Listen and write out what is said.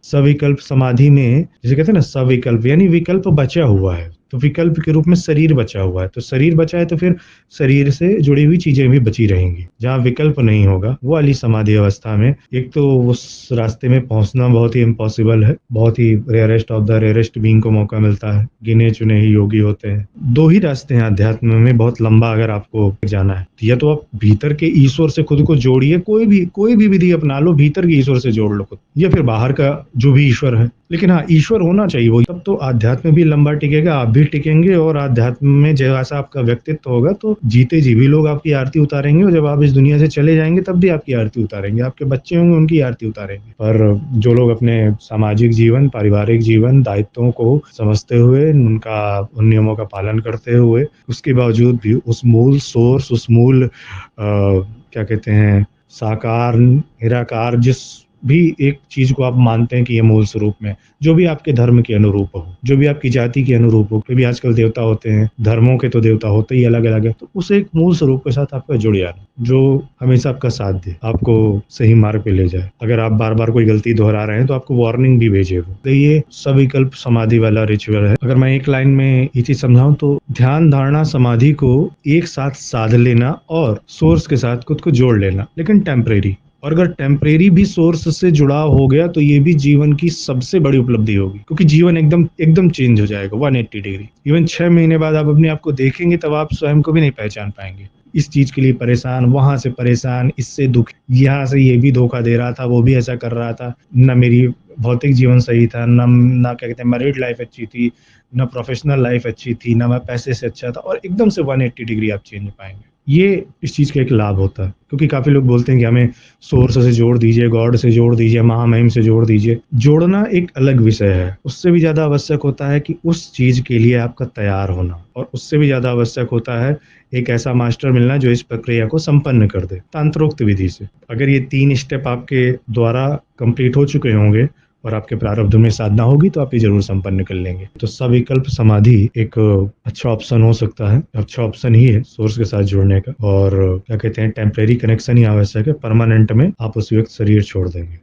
सविकल्प समाधि में जिसे कहते हैं ना सविकल्प यानी विकल्प बचा हुआ है, तो विकल्प के रूप में शरीर बचा हुआ है, तो शरीर बचा है तो फिर शरीर से जुड़ी हुई चीजें भी बची रहेंगी। जहाँ विकल्प नहीं होगा वो वाली समाधि अवस्था में एक तो उस रास्ते में पहुंचना बहुत ही इम्पॉसिबल है, बहुत ही rarest of the rarest being को मौका मिलता है, गिने चुने ही योगी होते हैं। दो ही रास्ते हैं अध्यात्म में बहुत लंबा अगर आपको जाना है, या तो आप भीतर के ईश्वर से खुद को जोड़िए, कोई भी विधि अपना लो, भीतर के ईश्वर से जोड़ लो खुद, या फिर बाहर का जो भी ईश्वर है, लेकिन हाँ ईश्वर होना चाहिए वो, तब तो आध्यात्म भी लंबा टिकेगा, आप भी टिकेंगे, और आध्यात्म में जैसा आपका व्यक्तित्व होगा तो जीते जी भी लोग आपकी आरती उतारेंगे, और जब आप इस दुनिया से चले जाएंगे तब भी आपकी आरती उतारेंगे, आपके बच्चे होंगे उनकी आरती उतारेंगे। पर जो लोग अपने सामाजिक जीवन, पारिवारिक जीवन, दायित्वों को समझते हुए, उन नियमों का पालन करते हुए, उसके बावजूद भी उस मूल सोर्स, उस मूल क्या कहते हैं साकार निराकार जिस भी एक चीज को आप मानते हैं कि ये मूल स्वरूप में, जो भी आपके धर्म के अनुरूप हो, जो भी आपकी जाति के अनुरूप हो, कोई भी आजकल देवता होते हैं, धर्मों के तो देवता होते ही अलग अलग है, तो उस एक मूल स्वरूप के साथ आपका जुड़ जाना, जो हमेशा आपका साथ दे, आपको सही मार्ग पे ले जाए। अगर आप बार बार कोई गलती दोहरा रहे हैं तो आपको वार्निंग भी भेजे वो। तो ये सविकल्प समाधि वाला रिचुअल है। अगर मैं एक लाइन में ये चीज समझाऊं तो ध्यान धारणा समाधि को एक साथ साध लेना और सोर्स के साथ खुद को जोड़ लेना, लेकिन टेम्परेरी। और अगर टेम्परेरी भी सोर्स से जुड़ाव हो गया तो ये भी जीवन की सबसे बड़ी उपलब्धि होगी, क्योंकि जीवन एकदम चेंज हो जाएगा 180 डिग्री। इवन 6 महीने बाद आप अपने आप को देखेंगे तब आप स्वयं को भी नहीं पहचान पाएंगे। इस चीज के लिए परेशान, वहां से परेशान, इससे दुख, यहाँ से ये भी धोखा दे रहा था, वो भी ऐसा कर रहा था, न मेरी भौतिक जीवन सही था, न क्या कहते हैं मैरिड लाइफ अच्छी थी, न प्रोफेशनल लाइफ अच्छी थी, न मैं पैसे से अच्छा था, और एकदम से 180 डिग्री आप चेंज पाएंगे। ये इस चीज का एक लाभ होता है, क्योंकि काफी लोग बोलते हैं कि हमें सोर्स से जोड़ दीजिए, गॉड से जोड़ दीजिए, महामहिम से जोड़ दीजिए। जोड़ना एक अलग विषय है, उससे भी ज्यादा आवश्यक होता है कि उस चीज के लिए आपका तैयार होना, और उससे भी ज्यादा आवश्यक होता है एक ऐसा मास्टर मिलना जो इस प्रक्रिया को संपन्न कर दे तंत्रोक्त विधि से। अगर ये 3 स्टेप आपके द्वारा कंप्लीट हो चुके होंगे और आपके प्रारब्ध में साधना होगी तो आप ये जरूर संपन्न कर लेंगे। तो सविकल्प समाधि एक अच्छा ऑप्शन हो सकता है, अच्छा ऑप्शन ही है सोर्स के साथ जुड़ने का। और क्या कहते हैं टेम्परेरी कनेक्शन ही आवश्यक है, परमानेंट में आप उस वक्त शरीर छोड़ देंगे।